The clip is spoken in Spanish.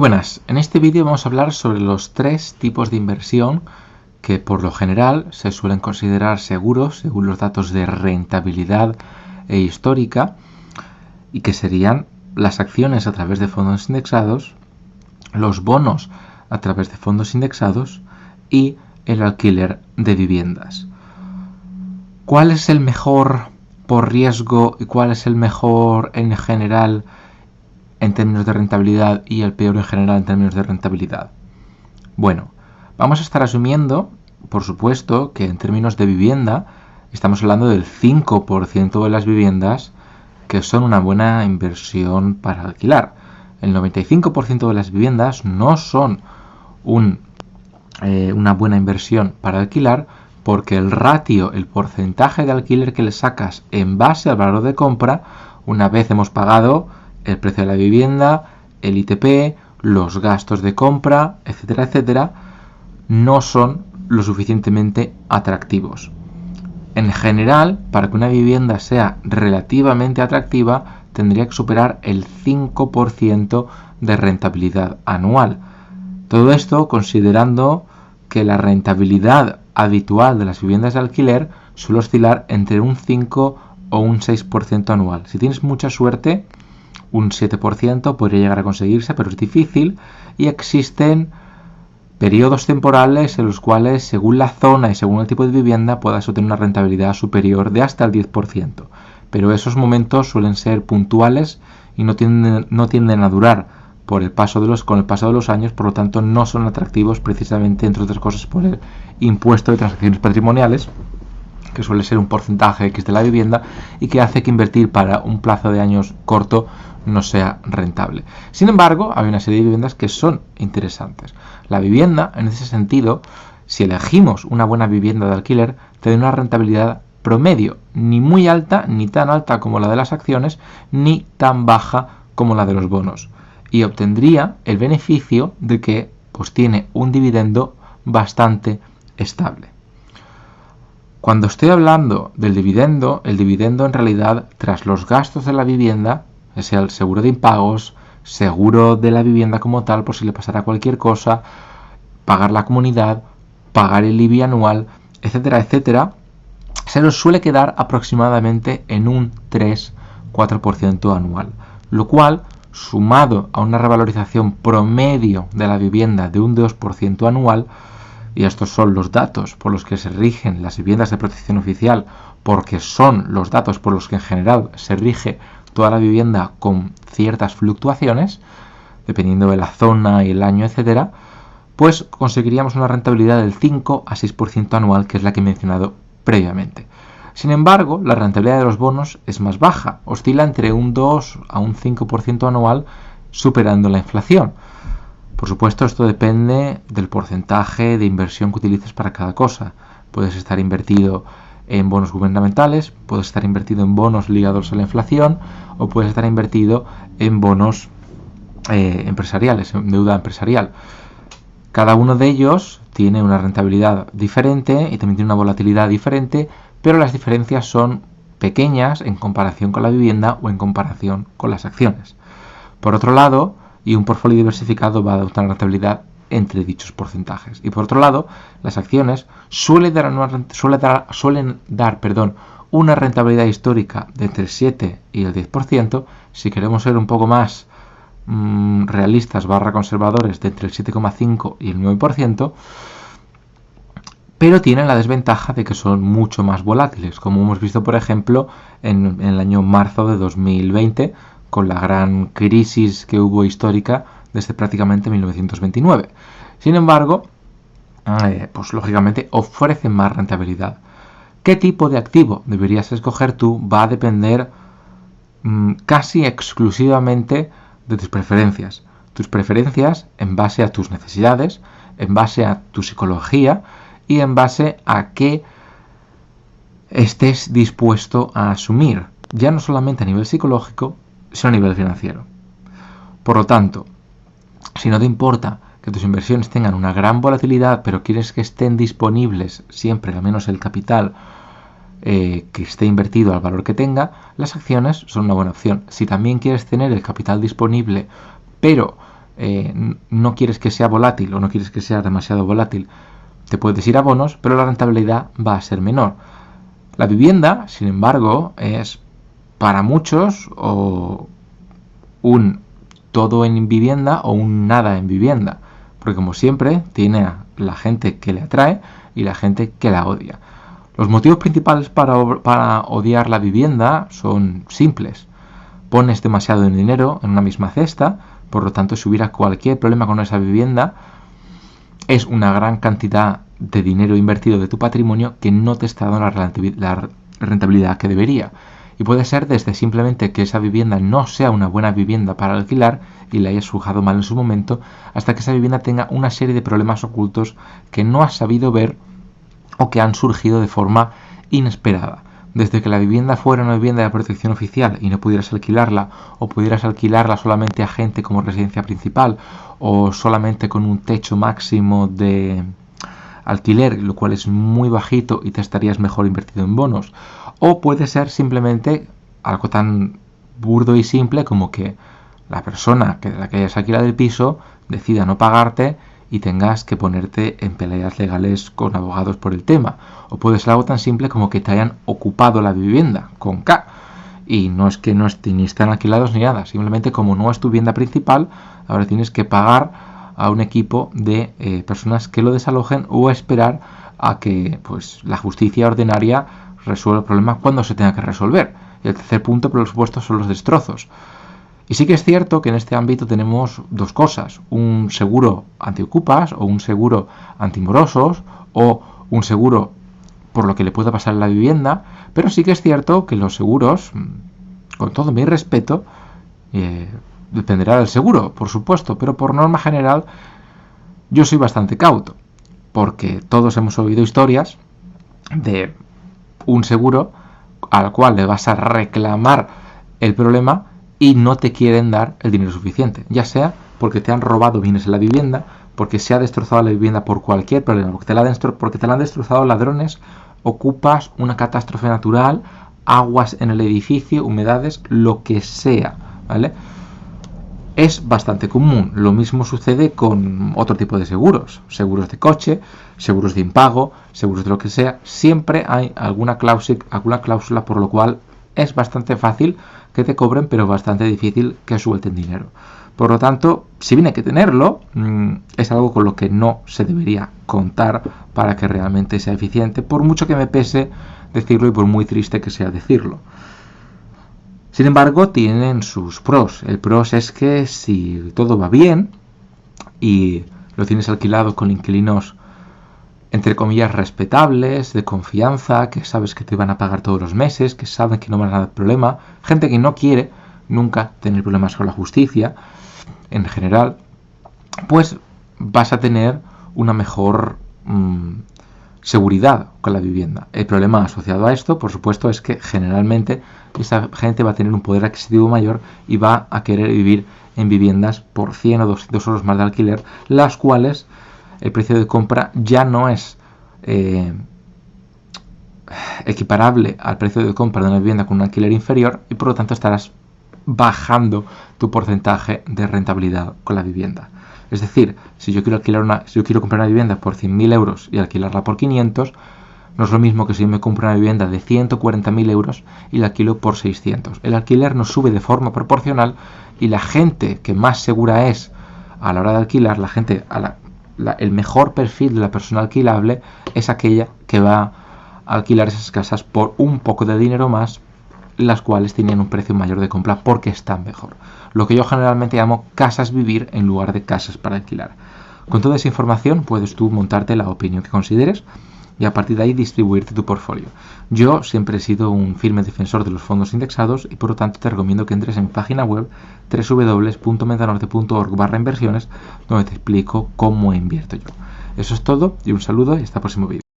buenas, en este vídeo vamos a hablar sobre los tres tipos de inversión que por lo general se suelen considerar seguros según los datos de rentabilidad e histórica, y que serían las acciones a través de fondos indexados, los bonos a través de fondos indexados y el alquiler de viviendas. ¿Cuál es el mejor por riesgo y cuál es el mejor en general en términos de rentabilidad y el peor en general en términos de rentabilidad? Bueno, vamos a estar asumiendo, por supuesto, que en términos de vivienda estamos hablando del 5% de las viviendas que son una buena inversión para alquilar. El 95% de las viviendas no son una buena inversión para alquilar, porque el ratio, el porcentaje de alquiler que le sacas en base al valor de compra, una vez hemos pagado el precio de la vivienda, el ITP, los gastos de compra, etcétera, etcétera, no son lo suficientemente atractivos. En general, para que una vivienda sea relativamente atractiva, tendría que superar el 5% de rentabilidad anual. Todo esto considerando que la rentabilidad habitual de las viviendas de alquiler suele oscilar entre un 5 o un 6% anual. Si tienes mucha suerte, un 7% podría llegar a conseguirse, pero es difícil, y existen periodos temporales en los cuales, según la zona y según el tipo de vivienda, puedas obtener una rentabilidad superior de hasta el 10%. Pero esos momentos suelen ser puntuales y no tienden a durar con el paso de los años, por lo tanto no son atractivos precisamente, entre otras cosas, por el impuesto de transacciones patrimoniales, que suele ser un porcentaje X de la vivienda y que hace que invertir para un plazo de años corto no sea rentable. Sin embargo, hay una serie de viviendas que son interesantes. La vivienda, en ese sentido, si elegimos una buena vivienda de alquiler, tiene una rentabilidad promedio, ni muy alta, ni tan alta como la de las acciones, ni tan baja como la de los bonos, y obtendría el beneficio de que tiene un dividendo bastante estable. Cuando estoy hablando del dividendo, el dividendo en realidad, tras los gastos de la vivienda, sea el seguro de impagos, seguro de la vivienda como tal, por si le pasara cualquier cosa, pagar la comunidad, pagar el IBI anual, etcétera, etcétera, se nos suele quedar aproximadamente en un 3-4% anual, lo cual, sumado a una revalorización promedio de la vivienda de un 2% anual, y estos son los datos por los que se rigen las viviendas de protección oficial, porque son los datos por los que en general se rige toda la vivienda con ciertas fluctuaciones, dependiendo de la zona y el año, etcétera, pues conseguiríamos una rentabilidad del 5-6% anual, que es la que he mencionado previamente. Sin embargo, la rentabilidad de los bonos es más baja, oscila entre un 2 a un 5% anual, superando la inflación. Por supuesto, esto depende del porcentaje de inversión que utilices para cada cosa. Puedes estar invertido en bonos gubernamentales, puedes estar invertido en bonos ligados a la inflación, o puedes estar invertido en bonos empresariales, en deuda empresarial. Cada uno de ellos tiene una rentabilidad diferente y también tiene una volatilidad diferente, pero las diferencias son pequeñas en comparación con la vivienda o en comparación con las acciones. Por otro lado, y un portfolio diversificado va a dar una rentabilidad entre dichos porcentajes. Y por otro lado, las acciones suelen dar una rentabilidad histórica de entre el 7 y el 10%. Si queremos ser un poco más realistas conservadores, de entre el 7,5 y el 9%, pero tienen la desventaja de que son mucho más volátiles, como hemos visto, por ejemplo, en el año marzo de 2020, con la gran crisis que hubo histórica desde prácticamente 1929. Sin embargo, lógicamente ofrecen más rentabilidad. ¿Qué tipo de activo deberías escoger tú? Va a depender casi exclusivamente de tus preferencias. Tus preferencias en base a tus necesidades, en base a tu psicología y en base a qué estés dispuesto a asumir, ya no solamente a nivel psicológico, sino a nivel financiero. Por lo tanto, si no te importa que tus inversiones tengan una gran volatilidad, pero quieres que estén disponibles siempre, al menos el capital que esté invertido al valor que tenga, las acciones son una buena opción. Si también quieres tener el capital disponible, pero no quieres que sea volátil o no quieres que sea demasiado volátil, te puedes ir a bonos, pero la rentabilidad va a ser menor. La vivienda, sin embargo, es para muchos o un todo en vivienda o un nada en vivienda, porque como siempre tiene a la gente que le atrae y la gente que la odia. Los motivos principales para odiar la vivienda son simples. Pones demasiado dinero en una misma cesta, por lo tanto si hubiera cualquier problema con esa vivienda, es una gran cantidad de dinero invertido de tu patrimonio que no te está dando la rentabilidad que debería. Y puede ser desde simplemente que esa vivienda no sea una buena vivienda para alquilar y la hayas juzgado mal en su momento, hasta que esa vivienda tenga una serie de problemas ocultos que no has sabido ver o que han surgido de forma inesperada. Desde que la vivienda fuera una vivienda de protección oficial y no pudieras alquilarla, o pudieras alquilarla solamente a gente como residencia principal, o solamente con un techo máximo de alquiler, lo cual es muy bajito y te estarías mejor invertido en bonos. O puede ser simplemente algo tan burdo y simple como que la persona de la que hayas alquilado el piso decida no pagarte y tengas que ponerte en peleas legales con abogados por el tema. O puede ser algo tan simple como que te hayan ocupado la vivienda, con K. Y no es que ni están alquilados ni nada. Simplemente como no es tu vivienda principal, ahora tienes que pagar a un equipo de personas que lo desalojen o esperar a que pues la justicia ordinaria resuelva el problema cuando se tenga que resolver. Y el tercer punto, por supuesto, son los destrozos. Y sí que es cierto que en este ámbito tenemos dos cosas, un seguro antiocupas o un seguro antimorosos o un seguro por lo que le pueda pasar a la vivienda, pero sí que es cierto que los seguros, con todo mi respeto, dependerá del seguro, por supuesto, pero por norma general yo soy bastante cauto, porque todos hemos oído historias de un seguro al cual le vas a reclamar el problema y no te quieren dar el dinero suficiente, ya sea porque te han robado bienes en la vivienda, porque se ha destrozado la vivienda por cualquier problema, porque te la han destrozado ladrones, ocupas, una catástrofe natural, aguas en el edificio, humedades, lo que sea, ¿vale? Es bastante común. Lo mismo sucede con otro tipo de seguros, seguros de coche, seguros de impago, seguros de lo que sea. Siempre hay alguna cláusula por lo cual es bastante fácil que te cobren, pero bastante difícil que suelten dinero. Por lo tanto, si bien hay que tenerlo, es algo con lo que no se debería contar para que realmente sea eficiente, por mucho que me pese decirlo y por muy triste que sea decirlo. Sin embargo, tienen sus pros. El pros es que si todo va bien y lo tienes alquilado con inquilinos entre comillas respetables, de confianza, que sabes que te van a pagar todos los meses, que saben que no van a dar problema, gente que no quiere nunca tener problemas con la justicia en general, pues vas a tener una mejor seguridad con la vivienda. El problema asociado a esto, por supuesto, es que generalmente esa gente va a tener un poder adquisitivo mayor y va a querer vivir en viviendas por 100 o 200 euros más de alquiler, las cuales el precio de compra ya no es equiparable al precio de compra de una vivienda con un alquiler inferior y por lo tanto estarás bajando tu porcentaje de rentabilidad con la vivienda. Es decir, si yo quiero comprar una vivienda por 100.000 euros y alquilarla por 500, no es lo mismo que si yo me compro una vivienda de 140.000 euros y la alquilo por 600. El alquiler nos sube de forma proporcional y la gente que más segura es a la hora de alquilar, el mejor perfil de la persona alquilable es aquella que va a alquilar esas casas por un poco de dinero más, las cuales tenían un precio mayor de compra porque están mejor. Lo que yo generalmente llamo casas vivir en lugar de casas para alquilar. Con toda esa información puedes tú montarte la opinión que consideres y a partir de ahí distribuirte tu portfolio. Yo siempre he sido un firme defensor de los fondos indexados y por lo tanto te recomiendo que entres en mi página web www.mentanorte.org/inversiones, donde te explico cómo invierto yo. Eso es todo y un saludo y hasta el próximo vídeo.